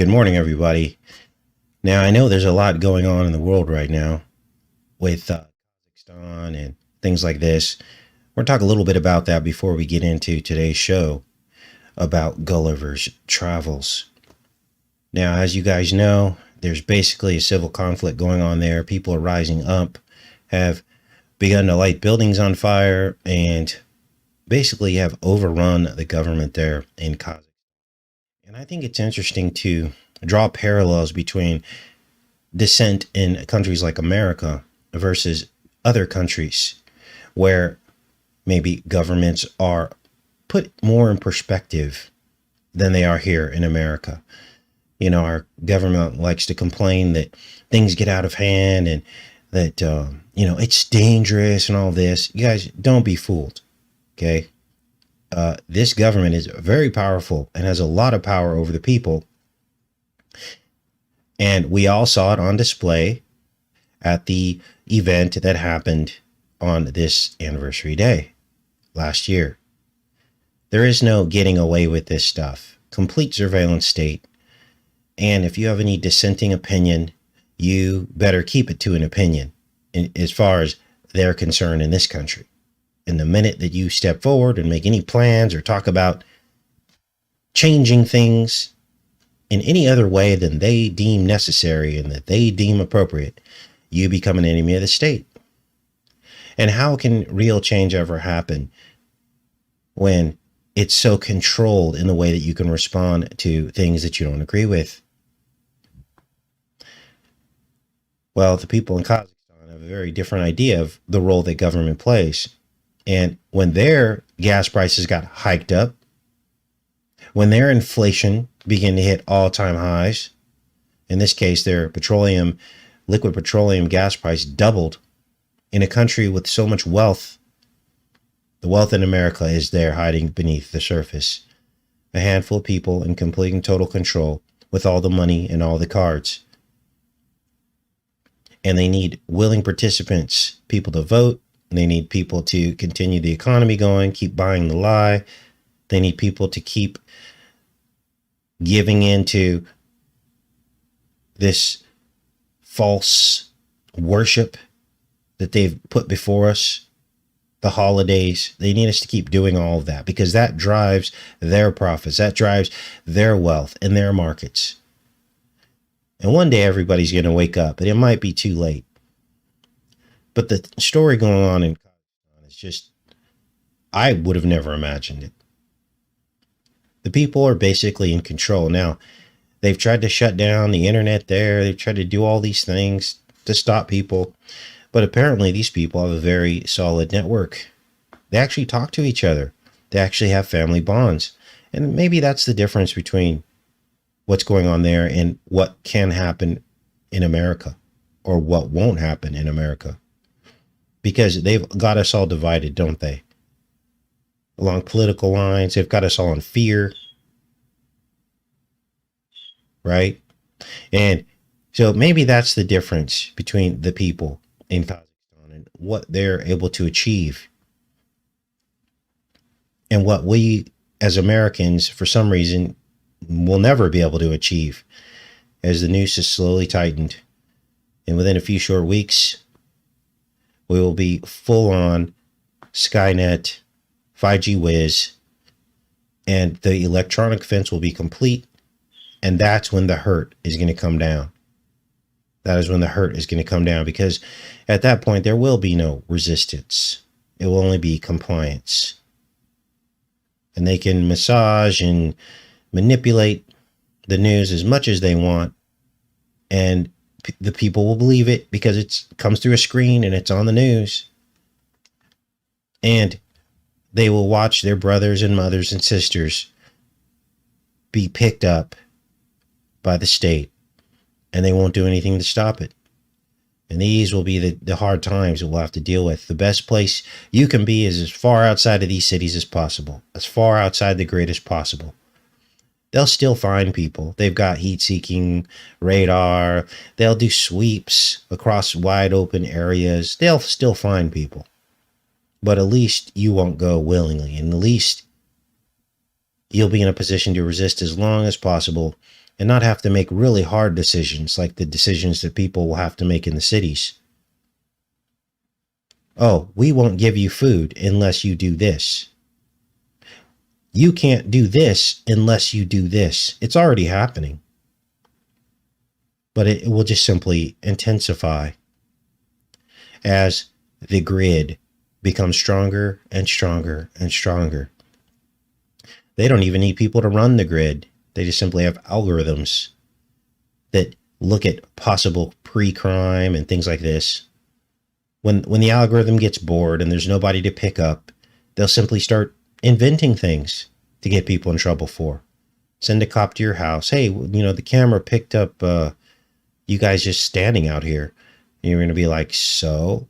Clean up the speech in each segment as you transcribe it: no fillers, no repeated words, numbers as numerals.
Good morning, everybody. Now, I know there's a lot going on in the world right now with Kazakhstan and things like this. We're going to talk a little bit about that before we get into today's show about Gulliver's travels. Now, as you guys know, there's basically a civil conflict going on there. People are rising up, have begun to light buildings on fire, and basically have overrun the government there in Kazakhstan. And I think it's interesting to draw parallels between dissent in countries like America versus other countries where maybe governments are put more in perspective than they are here in America. You know, our government likes to complain that things get out of hand and that, it's dangerous and all this. You guys, don't be fooled. Okay. This government is very powerful and has a lot of power over the people. And we all saw it on display at the event that happened on this anniversary day last year. There is no getting away with this stuff. Complete surveillance state. And if you have any dissenting opinion, you better keep it to an opinion as far as they're concerned in this country. And the minute that you step forward and make any plans or talk about changing things in any other way than they deem necessary and that they deem appropriate, you become an enemy of the state. And how can real change ever happen when it's so controlled in the way that you can respond to things that you don't agree with? Well, the people in Kazakhstan have a very different idea of the role that government plays. And when their gas prices got hiked up, when their inflation began to hit all-time highs, in this case, their liquid petroleum gas price doubled in a country with so much wealth. The wealth in America is there hiding beneath the surface. A handful of people in complete and total control with all the money and all the cards. And they need willing participants, people to vote. They need people to continue the economy going, keep buying the lie. They need people to keep giving into this false worship that they've put before us, the holidays. They need us to keep doing all of that because that drives their profits. That drives their wealth and their markets. And one day everybody's going to wake up, and it might be too late. But the story going on in Kazakhstan is just, I would have never imagined it. The people are basically in control. Now, they've tried to shut down the internet there. They've tried to do all these things to stop people. But apparently these people have a very solid network. They actually talk to each other. They actually have family bonds. And maybe that's the difference between what's going on there and what can happen in America or what won't happen in America. Because they've got us all divided, don't they? Along political lines, they've got us all in fear. Right? And so maybe that's the difference between the people in Kazakhstan and what they're able to achieve. And what we as Americans, for some reason, will never be able to achieve as the noose is slowly tightened. And within a few short weeks, we will be full on Skynet, 5G whiz, and the electronic fence will be complete. And that's when the hurt is going to come down. That is when the hurt is going to come down, because at that point, there will be no resistance. It will only be compliance. And they can massage and manipulate the news as much as they want. And the people will believe it because it comes through a screen and it's on the news. And they will watch their brothers and mothers and sisters be picked up by the state, and they won't do anything to stop it. And these will be the hard times that we'll have to deal with. The best place you can be is as far outside of these cities as possible, as far outside the grid as possible. They'll still find people. They've got heat-seeking radar. They'll do sweeps across wide open areas. They'll still find people. But at least you won't go willingly. And at least you'll be in a position to resist as long as possible and not have to make really hard decisions like the decisions that people will have to make in the cities. Oh, we won't give you food unless you do this. You can't do this unless you do this. It's already happening. But it will just simply intensify as the grid becomes stronger and stronger and stronger. They don't even need people to run the grid. They just simply have algorithms that look at possible pre-crime and things like this. When the algorithm gets bored and there's nobody to pick up, they'll simply start inventing things to get people in trouble for. Send a cop to your house. Hey, the camera picked up you guys just standing out here. And you're going to be like, so?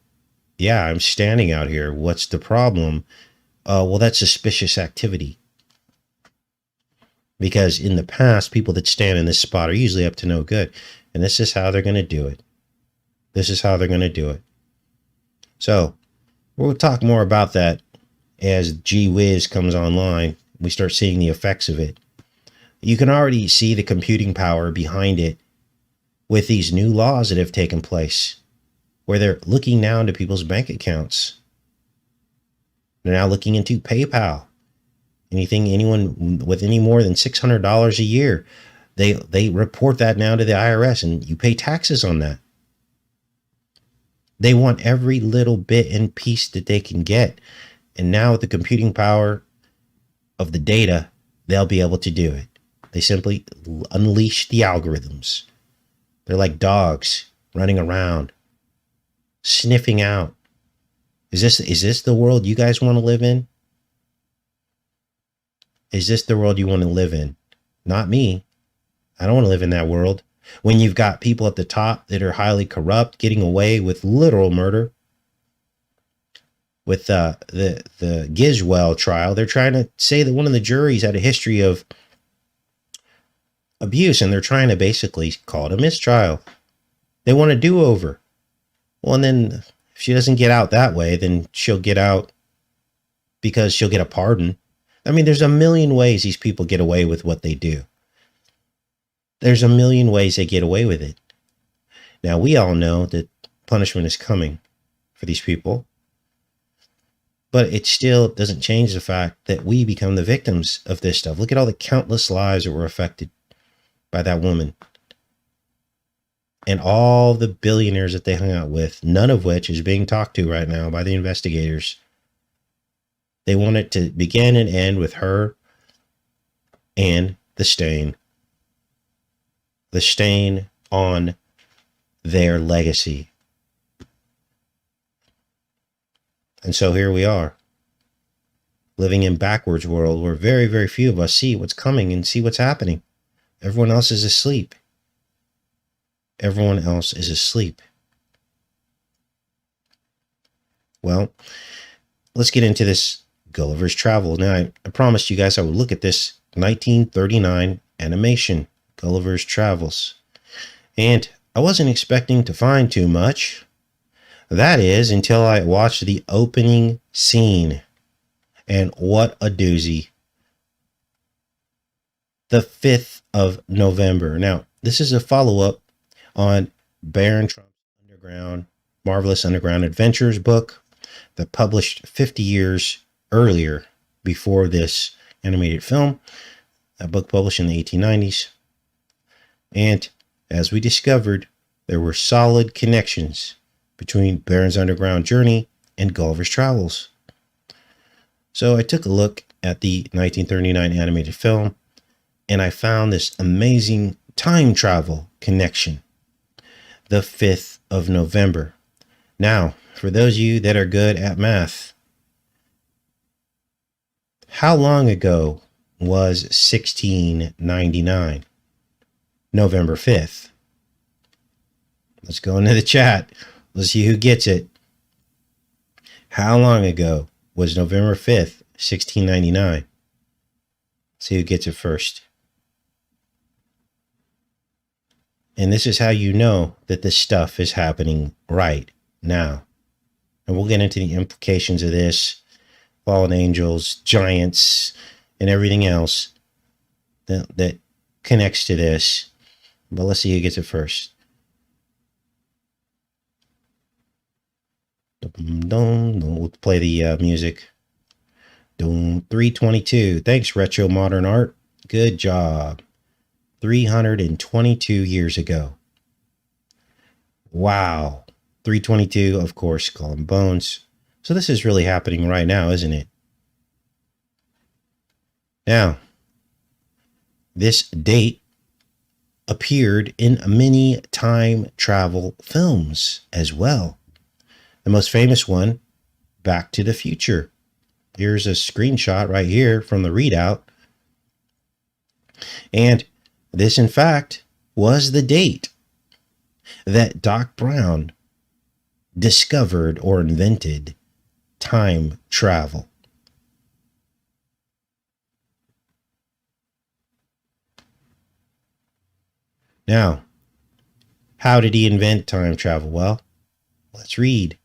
Yeah, I'm standing out here. What's the problem? Well, that's suspicious activity. Because in the past, people that stand in this spot are usually up to no good. And this is how they're going to do it. This is how they're going to do it. So we'll talk more about that as Gee Whiz comes online. We start seeing the effects of it. You can already see the computing power behind it with these new laws that have taken place, where they're looking now into people's bank accounts. They're now looking into PayPal. Anyone with any more than $600 a year, they report that now to the IRS, and you pay taxes on that. They want every little bit and piece that they can get. And now with the computing power of the data, they'll be able to do it. They simply unleash the algorithms. They're like dogs running around, sniffing out. Is this the world you guys want to live in? Is this the world you want to live in? Not me. I don't want to live in that world. When you've got people at the top that are highly corrupt, getting away with literal murder. With the Giswell trial, they're trying to say that one of the juries had a history of abuse, and they're trying to basically call it a mistrial. They want a do-over. Well, and then if she doesn't get out that way, then she'll get out because she'll get a pardon. I mean, there's a million ways these people get away with what they do. There's a million ways they get away with it. Now, we all know that punishment is coming for these people, but it still doesn't change the fact that we become the victims of this stuff. Look at all the countless lives that were affected by that woman. And all the billionaires that they hung out with, none of which is being talked to right now by the investigators. They want it to begin and end with her and the stain. The stain on their legacy. And so here we are, living in backwards world where very, very few of us see what's coming and see what's happening. Everyone else is asleep. Everyone else is asleep. Well, let's get into this Gulliver's Travel. Now, I promised you guys I would look at this 1939 animation, Gulliver's Travels. And I wasn't expecting to find too much. That is, until I watched the opening scene. And what a doozy. The 5th of November. Now, this is a follow-up on Baron Trump's Marvelous Underground Adventures book that published 50 years earlier before this animated film. A book published in the 1890s. And as we discovered, there were solid connections between Baron's Underground Journey and Gulliver's Travels. So I took a look at the 1939 animated film, and I found this amazing time travel connection. The 5th of November. Now, for those of you that are good at math, how long ago was 1699? November 5th. Let's go into the chat. Let's see who gets it. How long ago was November 5th, 1699? See who gets it first. And this is how you know that this stuff is happening right now. And we'll get into the implications of this, fallen angels, giants, and everything else that connects to this But let's see who gets it first. We'll play the music. 322. Thanks, Retro Modern Art. Good job. 322 years ago. Wow. 322, of course, Skull and Bones. So this is really happening right now, isn't it? Now, this date appeared in many time travel films as well. The most famous one, Back to the Future. Here's a screenshot right here from the readout. And this, in fact, was the date that Doc Brown discovered or invented time travel. Now, how did he invent time travel? Well, let's read.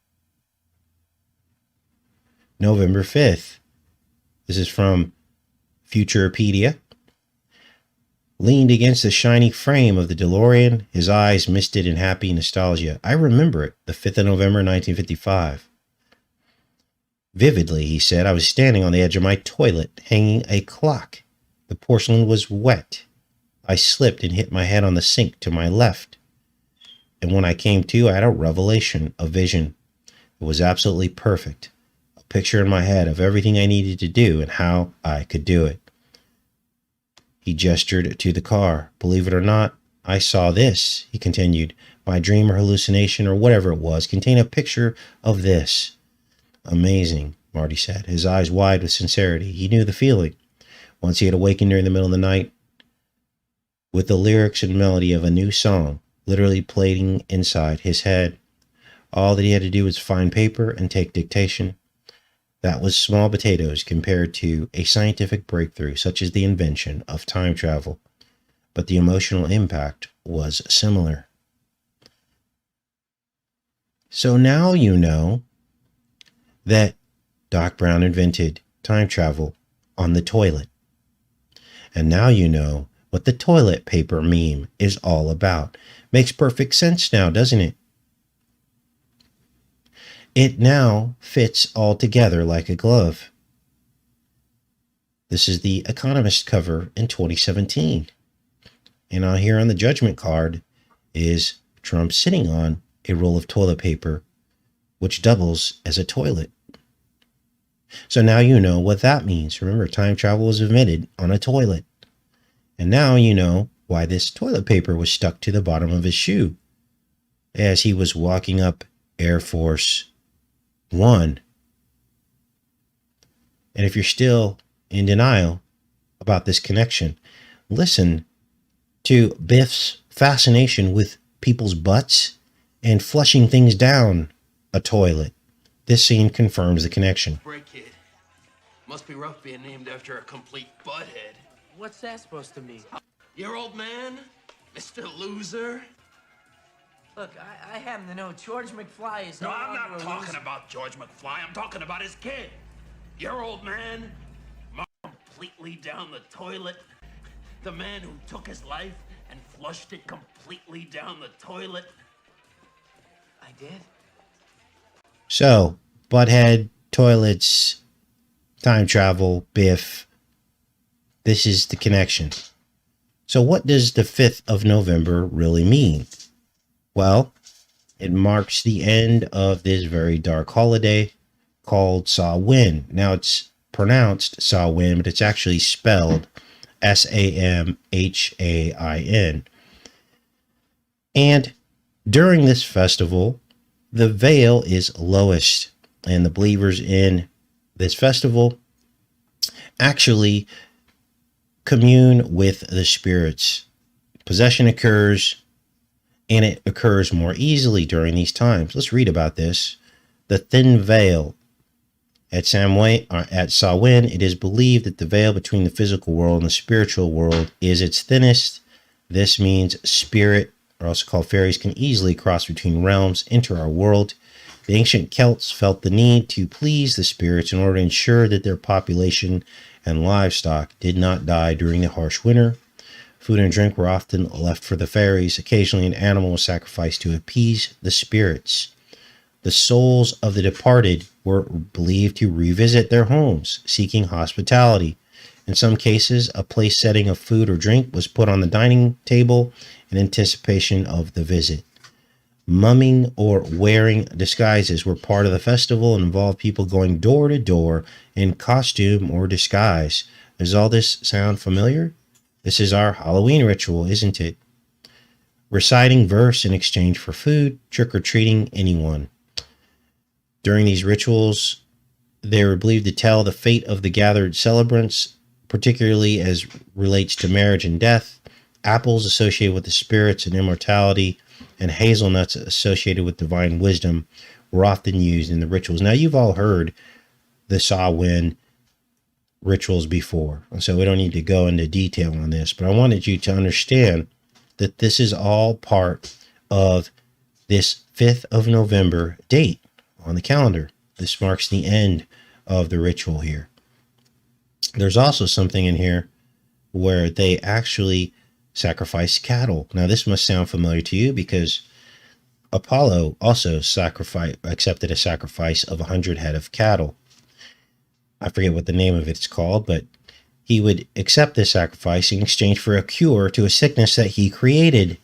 November 5th. This is from Futuropedia. Leaned against the shiny frame of the DeLorean, his eyes misted in happy nostalgia. I remember it, the 5th of November, 1955. Vividly, he said, I was standing on the edge of my toilet, hanging a clock. The porcelain was wet. I slipped and hit my head on the sink to my left. And when I came to, I had a revelation, a vision. It was absolutely perfect. A picture in my head of everything I needed to do and how I could do it. He gestured to the car. Believe it or not, I saw this, he continued. My dream or hallucination or whatever it was contained a picture of this. Amazing, Marty said, his eyes wide with sincerity. He knew the feeling. Once he had awakened during the middle of the night with the lyrics and melody of a new song literally playing inside his head. All that he had to do was find paper and take dictation. That was small potatoes compared to a scientific breakthrough such as the invention of time travel. But the emotional impact was similar. So now you know that Doc Brown invented time travel on the toilet. And now you know what the toilet paper meme is all about. Makes perfect sense now, doesn't it? It now fits all together like a glove. This is the Economist cover in 2017. And on here on the judgment card is Trump sitting on a roll of toilet paper, which doubles as a toilet. So now you know what that means. Remember, time travel was invented on a toilet. And now you know why this toilet paper was stuck to the bottom of his shoe as he was walking up Air Force One. And if you're still in denial about this connection, listen to Biff's fascination with people's butts and flushing things down a toilet. This scene confirms the connection. Break kid. Must be rough being named after a complete butthead. What's that supposed to mean? Your old man? Mr. Loser? Look, I happen to know George McFly is No, no I'm longer not a talking loser. about George McFly. I'm talking about his kid. Your old man? Completely down the toilet. The man who took his life and flushed it completely down the toilet. I did? So, butthead, toilets, time travel, Biff. This is the connection. So what does the 5th of November really mean? Well, it marks the end of this very dark holiday called Samhain. Now it's pronounced Samhain, but it's actually spelled Samhain. And during this festival, the veil is lowest, and the believers in this festival actually commune with the spirits. Possession occurs, and it occurs more easily during these times. Let's read about this. The thin veil. At Samhain, it is believed that the veil between the physical world and the spiritual world is its thinnest. This means spirit, or also called fairies, can easily cross between realms, enter our world. The ancient Celts felt the need to please the spirits in order to ensure that their population and livestock did not die during the harsh winter. Food and drink were often left for the fairies. Occasionally, an animal was sacrificed to appease the spirits. The souls of the departed were believed to revisit their homes, seeking hospitality. In some cases, a place setting of food or drink was put on the dining table in anticipation of the visit. Mumming or wearing disguises were part of the festival and involved people going door to door in costume or disguise. Does all this sound familiar? This is our Halloween ritual, isn't it? Reciting verse in exchange for food, trick-or-treating anyone. During these rituals, they were believed to tell the fate of the gathered celebrants, particularly as relates to marriage and death. Apples associated with the spirits and immortality, and hazelnuts associated with divine wisdom were often used in the rituals. Now, you've all heard the Samhain rituals before, so we don't need to go into detail on this, but I wanted you to understand that this is all part of this 5th of November date on the calendar. This marks the end of the ritual here. There's also something in here where they actually sacrifice cattle. Now, this must sound familiar to you because Apollo also accepted a sacrifice of 100 head of cattle. I forget what the name of it's called, but he would accept this sacrifice in exchange for a cure to a sickness that he created.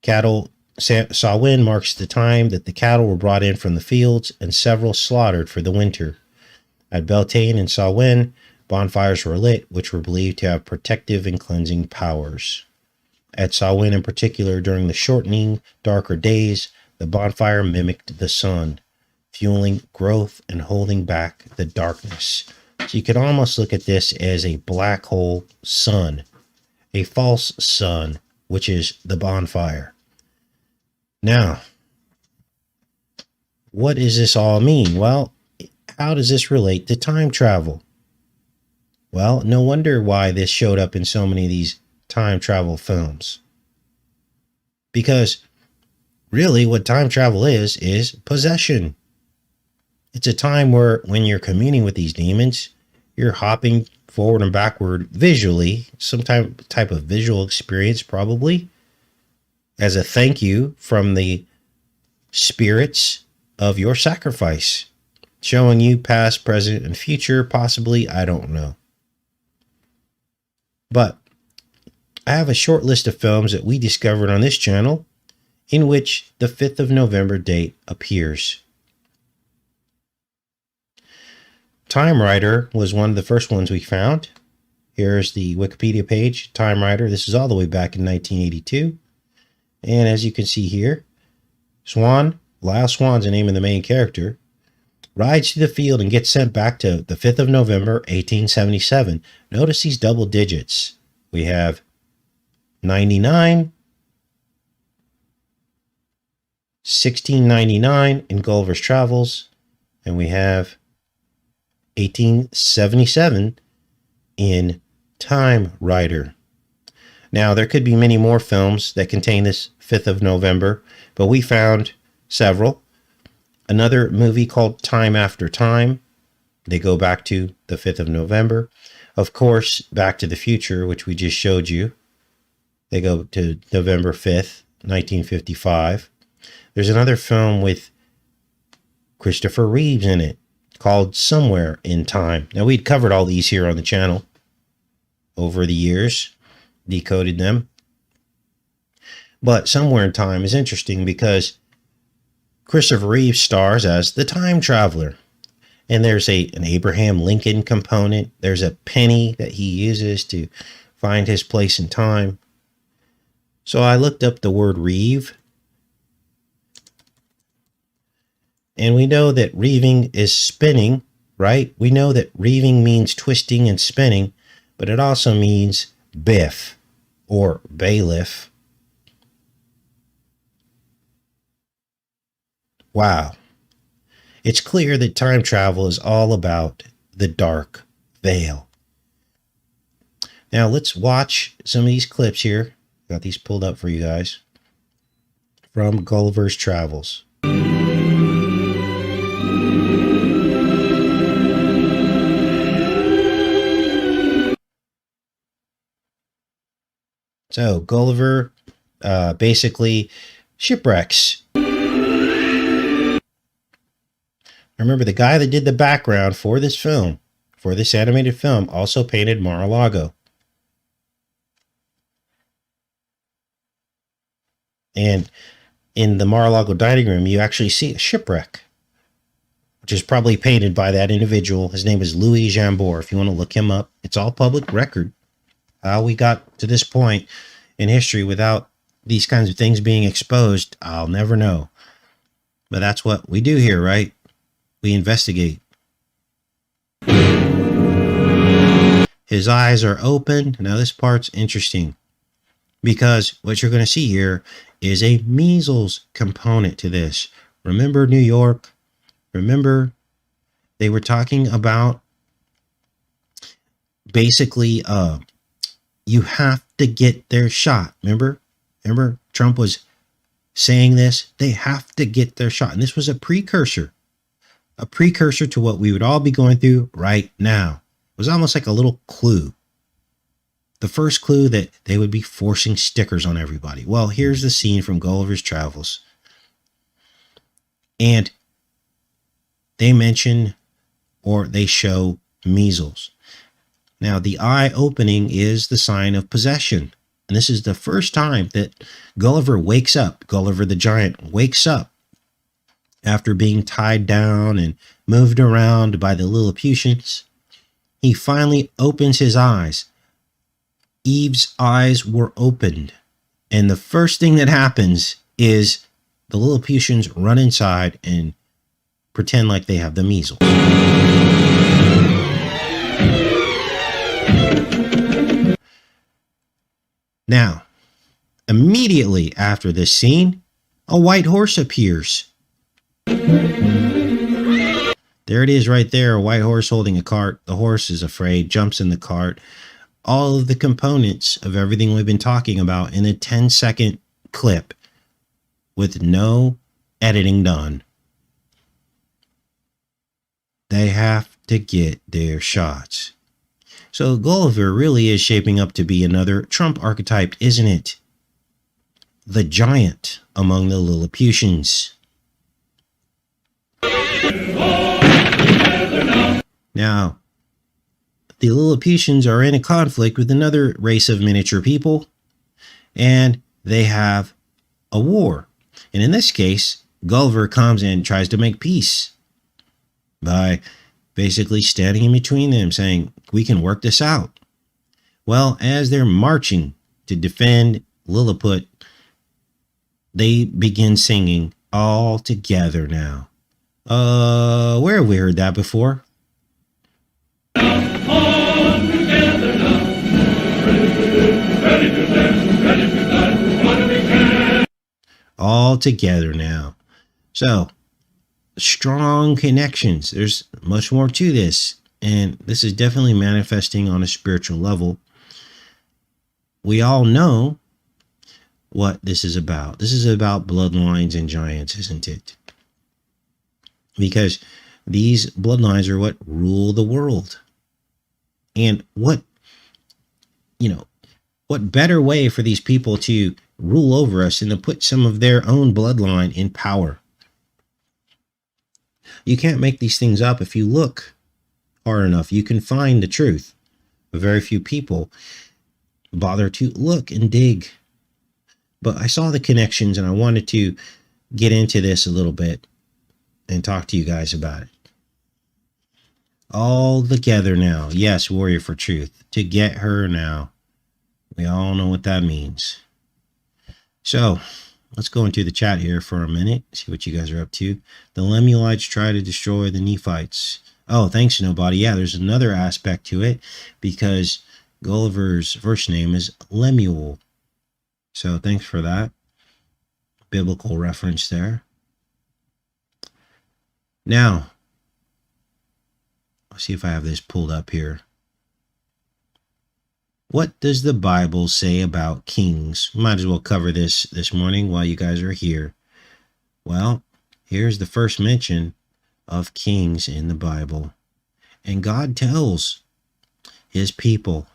Samhain marks the time that the cattle were brought in from the fields and several slaughtered for the winter. At Beltane and Samhain, bonfires were lit, which were believed to have protective and cleansing powers. At Samhain in particular, during the shortening, darker days, the bonfire mimicked the sun, fueling growth and holding back the darkness. So you could almost look at this as a black hole sun, a false sun, which is the bonfire. Now, what does this all mean? Well, how does this relate to time travel? Well, no wonder why this showed up in so many of these time travel films. Because really what time travel is possession. It's a time where when you're communing with these demons, you're hopping forward and backward visually, some type of visual experience probably, as a thank you from the spirits of your sacrifice, showing you past, present, and future, possibly, I don't know. But I have a short list of films that we discovered on this channel in which the 5th of November date appears. Time Rider was one of the first ones we found. Here's the Wikipedia page, Time Rider. This is all the way back in 1982. And as you can see here, Swan, Lyle Swan's the name of the main character, rides to the field and gets sent back to the 5th of November, 1877. Notice these double digits. We have 99, 1699 in Gulliver's Travels, and we have 1877 in Time Rider. Now, there could be many more films that contain this 5th of November, but we found several. Another movie called Time After Time. They go back to the 5th of November. Of course, Back to the Future, which we just showed you. They go to November 5th, 1955. There's another film with Christopher Reeves in it called Somewhere in Time. Now, we'd covered all these here on the channel over the years, decoded them. But Somewhere in Time is interesting because Christopher Reeve stars as the time traveler. And there's an Abraham Lincoln component. There's a penny that he uses to find his place in time. So I looked up the word reeve. And we know that reeving is spinning, right? We know that reeving means twisting and spinning, but it also means biff or bailiff. Wow. It's clear that time travel is all about the dark veil. Now let's watch some of these clips here. Got these pulled up for you guys from Gulliver's Travels. So Gulliver basically shipwrecks. Remember, the guy that did the background for this film, for this animated film, also painted Mar-a-Lago. And in the Mar-a-Lago dining room, you actually see a shipwreck, which is probably painted by that individual. His name is Louis Jambord. If you want to look him up, it's all public record. How we got to this point in history without these kinds of things being exposed, I'll never know. But that's what we do here, right? We investigate. His eyes are open. Now this part's interesting because what you're going to see here is a measles component to this. Remember New York? Remember they were talking about basically you have to get their shot. Remember Trump was saying this. They have to get their shot. And this was a precursor to what we would all be going through right now. It was almost like a little clue. The first clue that they would be forcing stickers on everybody. Well, here's the scene from Gulliver's Travels. And they mention or they show measles. Now, the eye opening is the sign of possession. And this is the first time that Gulliver wakes up. Gulliver the Giant wakes up after being tied down and moved around by the Lilliputians. He finally opens his eyes. Eve's eyes were opened. And the first thing that happens is the Lilliputians run inside and pretend like they have the measles. Now, immediately after this scene, a white horse appears. There it is right there, a white horse holding a cart. The horse is afraid, jumps in the cart. All of the components of everything we've been talking about in a 10-second clip with no editing done. They have to get their shots. So Gulliver really is shaping up to be another Trump archetype, isn't it? The giant among the Lilliputians. Now, the Lilliputians are in a conflict with another race of miniature people, and they have a war. And in this case, Gulliver comes and tries to make peace by basically standing in between them, saying, we can work this out. Well, as they're marching to defend Lilliput, they begin singing all together now. Where have we heard that before? All together now. Ready to dance, ready to dance, what we can. All together now. So, strong connections. There's much more to this. And this is definitely manifesting on a spiritual level. We all know what this is about. This is about bloodlines and giants, isn't it? Because these bloodlines are what rule the world. And what better way for these people to rule over us than to put some of their own bloodline in power? You can't make these things up. If you look hard enough, you can find the truth. But very few people bother to look and dig. But I saw the connections and I wanted to get into this a little bit and talk to you guys about it. All together now. Yes, warrior for truth. To get her now. We all know what that means. So, let's go into the chat here for a minute. See what you guys are up to. The Lemuelites try to destroy the Nephites. Oh, thanks, nobody. Yeah, there's another aspect to it because Gulliver's first name is Lemuel. So, thanks for that. Biblical reference there. Now, let's see if I have this pulled up here. What does the Bible say about kings? Might as well cover this morning while you guys are here. Well, here's the first mention of kings in the Bible. And God tells his people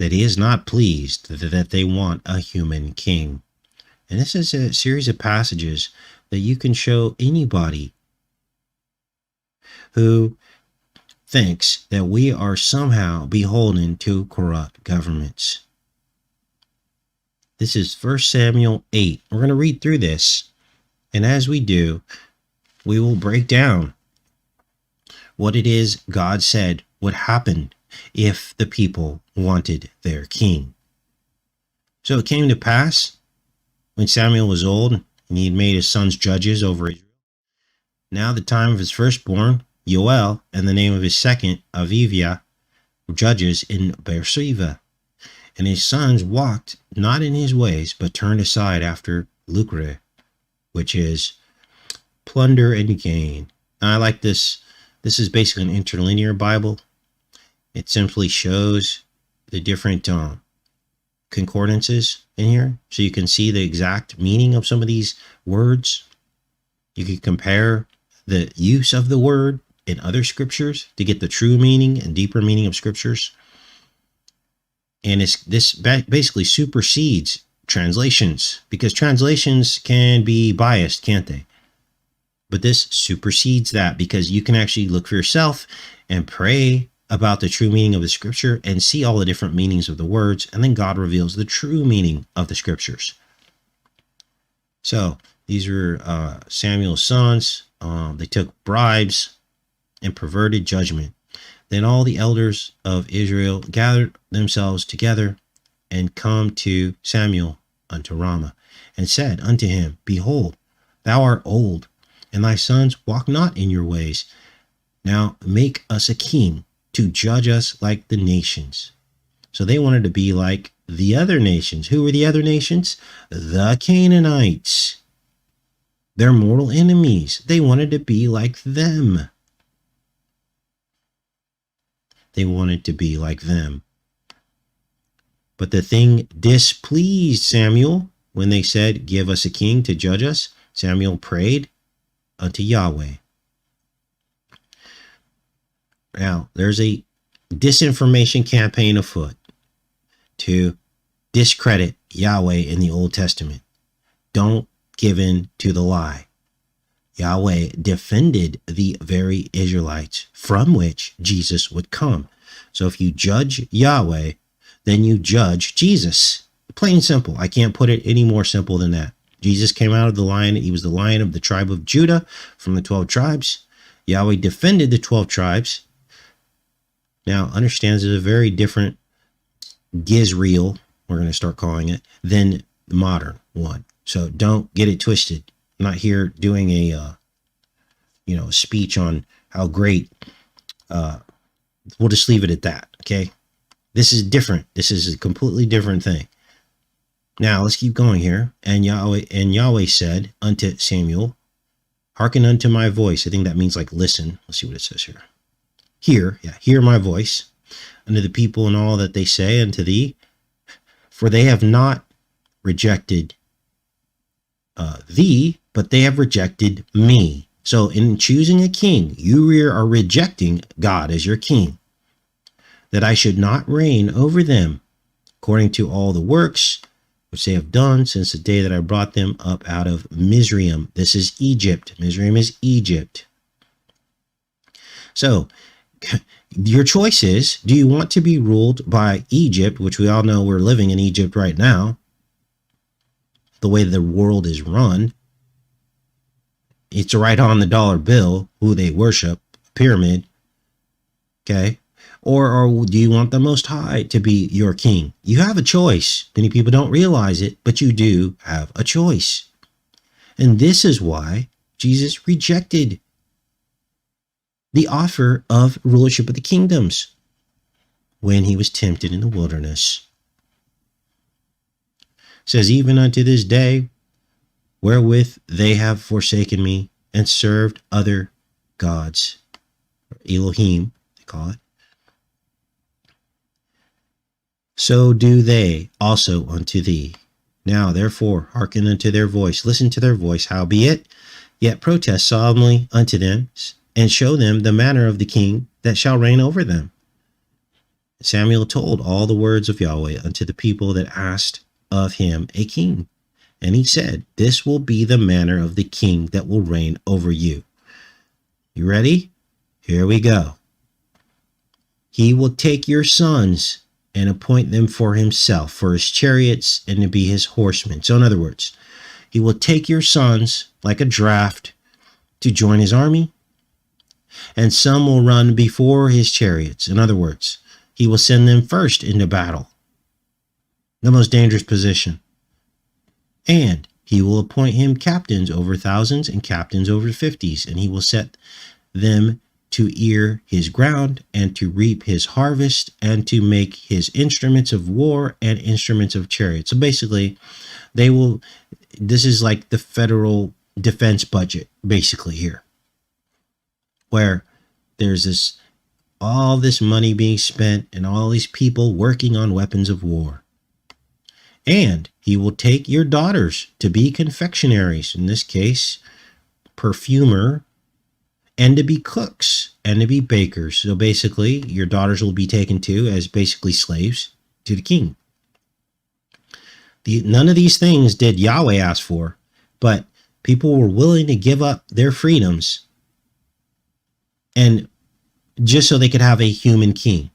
that he is not pleased that they want a human king. And this is a series of passages that you can show anybody who thinks that we are somehow beholden to corrupt governments. This is 1 Samuel 8. We're going to read through this. And as we do, we will break down what it is God said would happen if the people wanted their king. So it came to pass, when Samuel was old, and he had made his sons judges over Israel. Now the time of his firstborn, Yoel, and the name of his second, Aviviah, were judges in Beersheba. And his sons walked not in his ways, but turned aside after lucre, which is plunder and gain. Now, I like this. This is basically an interlinear Bible. It simply shows the different concordances in here, so you can see the exact meaning of some of these words. You can compare the use of the word in other scriptures to get the true meaning and deeper meaning of scriptures. And this basically supersedes translations, because translations can be biased, can't they? But this supersedes that, because you can actually look for yourself and pray about the true meaning of the scripture and see all the different meanings of the words, and then God reveals the true meaning of the scriptures. So these were Samuel's sons. They took bribes and perverted judgment. Then all the elders of Israel gathered themselves together and come to Samuel unto Ramah, and said unto him, Behold, thou art old, and thy sons walk not in your ways. Now make us a king to judge us like the nations. So they wanted to be like the other nations. Who were the other nations? The Canaanites. Their mortal enemies. They wanted to be like them. They wanted to be like them. But the thing displeased Samuel when they said, Give us a king to judge us. Samuel prayed unto Yahweh. Now, there's a disinformation campaign afoot to discredit Yahweh in the Old Testament. Don't give in to the lie. Yahweh defended the very Israelites from which Jesus would come. So if you judge Yahweh, then you judge Jesus. Plain and simple. I can't put it any more simple than that. Jesus came out of the lion. He was the lion of the tribe of Judah from the 12 tribes. Yahweh defended the 12 tribes. Now, understand this is a very different Gizreel, we're going to start calling it, than the modern one. So don't get it twisted. I'm not here doing a speech on how great. We'll just leave it at that. Okay, this is different. This is a completely different thing. Now let's keep going here. And Yahweh said unto Samuel, Hearken unto my voice. I think that means like listen. Let's see what it says here. Hear my voice unto the people and all that they say unto thee, for they have not rejected thee, but they have rejected me. So in choosing a king, you are rejecting God as your king, that I should not reign over them according to all the works which they have done since the day that I brought them up out of Mizraim. This is Egypt. Mizraim is Egypt. So your choice is, do you want to be ruled by Egypt, which we all know we're living in Egypt right now, the way the world is run? It's right on the dollar bill who they worship, pyramid. Okay. Or do you want the Most High to be your king? You have a choice. Many people don't realize it, but you do have a choice. And this is why Jesus rejected the offer of rulership of the kingdoms when he was tempted in the wilderness. It says, even unto this day, wherewith they have forsaken me and served other gods, Elohim, they call it. So do they also unto thee. Now, therefore, hearken unto their voice, listen to their voice, howbeit, yet protest solemnly unto them, and show them the manner of the king that shall reign over them. Samuel told all the words of Yahweh unto the people that asked of him a king. And he said, this will be the manner of the king that will reign over you. You ready? Here we go. He will take your sons and appoint them for himself, for his chariots, and to be his horsemen. So in other words, he will take your sons like a draft to join his army, and some will run before his chariots. In other words, he will send them first into battle, the most dangerous position. And he will appoint him captains over thousands and captains over 50s, and he will set them to ear his ground and to reap his harvest and to make his instruments of war and instruments of chariot. So basically, this is like the federal defense budget, basically here, where there's all this money being spent and all these people working on weapons of war. And he will take your daughters to be confectionaries, in this case, perfumer, and to be cooks and to be bakers. So basically, your daughters will be taken to as basically slaves to the king. None of these things did Yahweh ask for, but people were willing to give up their freedoms and just so they could have a human king.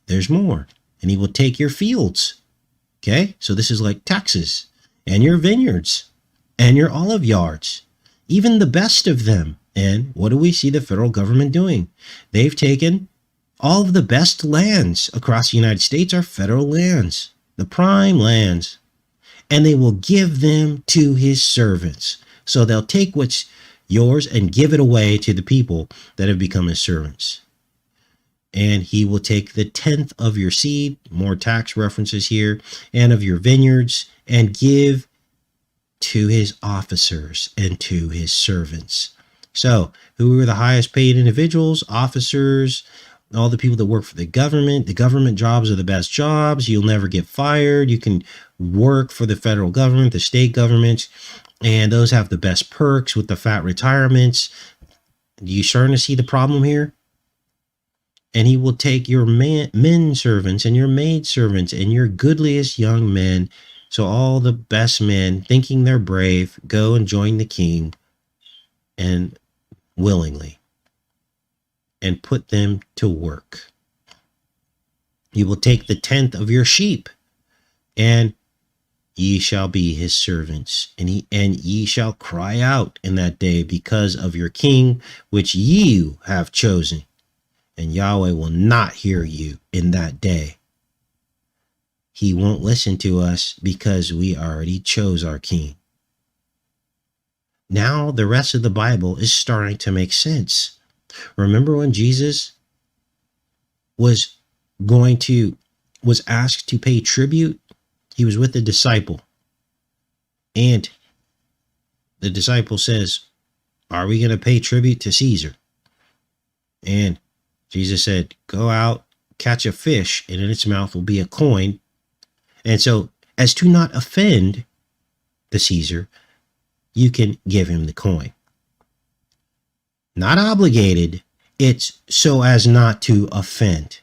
There's more. And he will take your fields. Okay, so this is like taxes, and your vineyards and your olive yards, even the best of them. And what do we see the federal government doing? They've taken all of the best lands across the United States, are federal lands, the prime lands, and they will give them to his servants. So they'll take what's yours and give it away to the people that have become his servants. And he will take the 10th of your seed, more tax references here, and of your vineyards, and give to his officers and to his servants. So, who are the highest paid individuals? Officers, all the people that work for the government. The government jobs are the best jobs. You'll never get fired. You can work for the federal government, the state governments, and those have the best perks with the fat retirements. You starting to see the problem here? And he will take your men servants and your maid servants and your goodliest young men. So all the best men, thinking they're brave, go and join the king, and willingly, and put them to work. He will take the 10th of your sheep, and ye shall be his servants, and ye shall cry out in that day because of your king, which you have chosen. And Yahweh will not hear you in that day. He won't listen to us because we already chose our king. Now the rest of the Bible is starting to make sense. Remember when Jesus was asked to pay tribute? He was with the disciple. And the disciple says, are we going to pay tribute to Caesar? And Jesus said, go out, catch a fish, and in its mouth will be a coin. And so, as to not offend the Caesar, you can give him the coin. Not obligated, it's so as not to offend.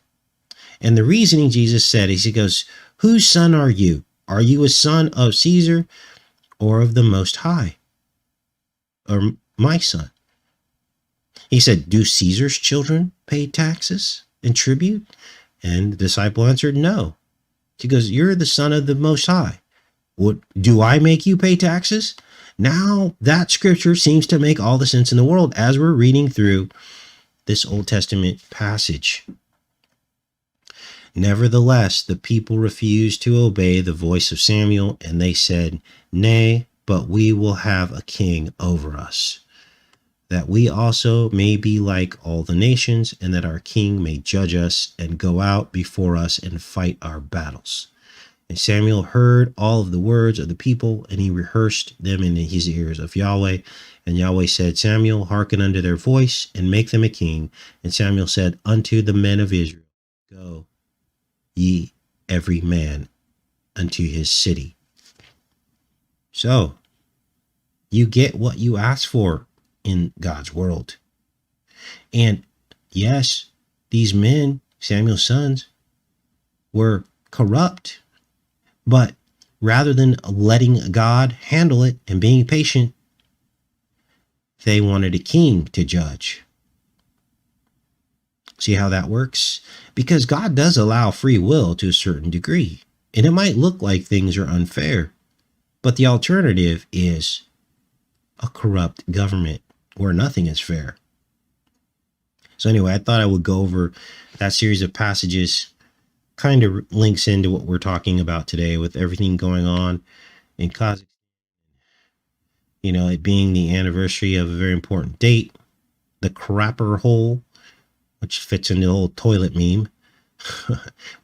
And the reasoning Jesus said is, he goes, whose son are you? Are you a son of Caesar or of the Most High? Or my son? He said, do Caesar's children pay taxes and tribute? And the disciple answered, no. He goes, you're the son of the Most High. What, do I make you pay taxes? Now that scripture seems to make all the sense in the world as we're reading through this Old Testament passage. Nevertheless, the people refused to obey the voice of Samuel, and they said, nay, but we will have a king over us, that we also may be like all the nations, and that our king may judge us and go out before us and fight our battles. And Samuel heard all of the words of the people, and he rehearsed them in his ears of Yahweh. And Yahweh said, Samuel, hearken unto their voice, and make them a king. And Samuel said unto the men of Israel, go ye every man unto his city. So, you get what you ask for in God's world. And yes, these men, Samuel's sons, were corrupt, but rather than letting God handle it and being patient, they wanted a king to judge. See how that works? Because God does allow free will to a certain degree, and it might look like things are unfair, but the alternative is a corrupt government where nothing is fair. So anyway, I thought I would go over that series of passages. Kind of links into what we're talking about today with everything going on in Kazakhstan. You know, it being the anniversary of a very important date, the crapper hole, which fits into the whole toilet meme.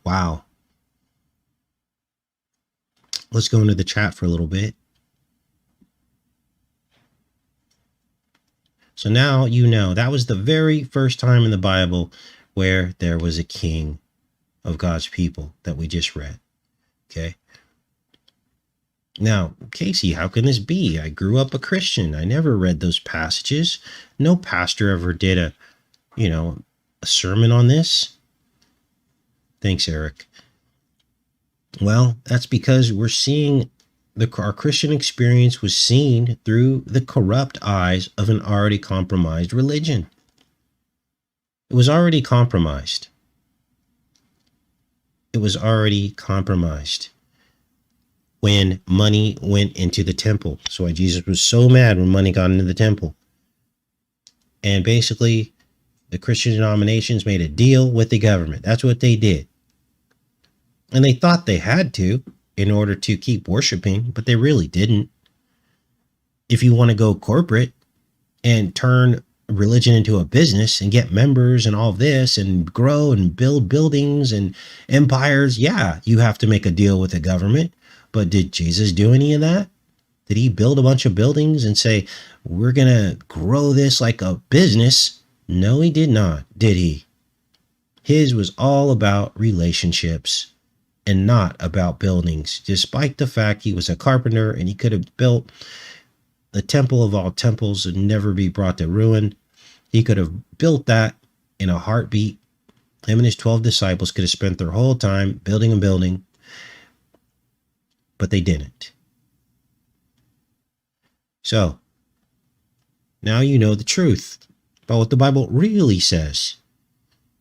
Wow. Let's go into the chat for a little bit. So now you know that was the very first time in the Bible where there was a king of God's people that we just read. Okay. Now, Casey, how can this be? I grew up a Christian. I never read those passages. No pastor ever did a sermon on this. Thanks, Eric. Well, that's because we're seeing our Christian experience was seen through the corrupt eyes of an already compromised religion. It was already compromised. It was already compromised when money went into the temple. That's why Jesus was so mad when money got into the temple. And basically, the Christian denominations made a deal with the government. That's what they did. And they thought they had to in order to keep worshiping, but they really didn't. If you want to go corporate and turn religion into a business and get members and all of this and grow and build buildings and empires, yeah, you have to make a deal with the government. But did Jesus do any of that? Did he build a bunch of buildings and say, we're going to grow this like a business? No, he did not, did he? His was all about relationships and not about buildings, despite the fact he was a carpenter and he could have built the temple of all temples and never be brought to ruin. He could have built that in a heartbeat. Him and his 12 disciples could have spent their whole time building and building, but they didn't. So now you know the truth about what the Bible really says,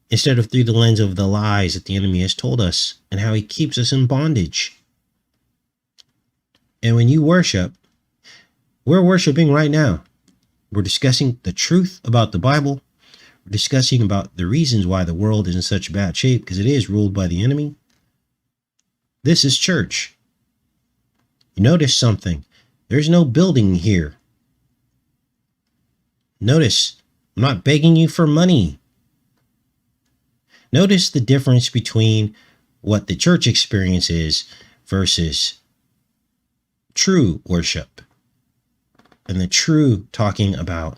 instead of through the lens of the lies that the enemy has told us and how he keeps us in bondage. And when you worship, we're worshiping right now. We're discussing the truth about the Bible. We're discussing about the reasons why the world is in such bad shape, because it is ruled by the enemy. This is church. You notice something. There's no building here. Notice, I'm not begging you for money. Notice the difference between what the church experience is versus true worship and the true talking about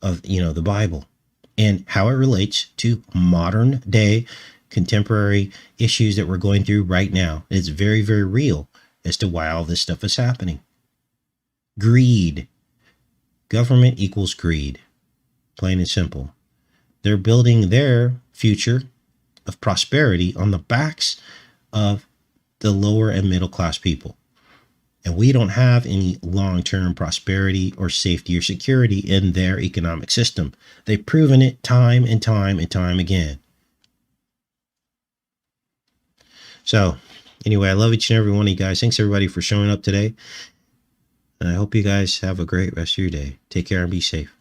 of the Bible and how it relates to modern day contemporary issues that we're going through right now. It's very, very real as to why all this stuff is happening. Greed. Government equals greed. Plain and simple. They're building their future of prosperity on the backs of the lower and middle class people. And we don't have any long-term prosperity or safety or security in their economic system. They've proven it time and time and time again. So anyway, I love each and every one of you guys. Thanks everybody for showing up today. And I hope you guys have a great rest of your day. Take care and be safe.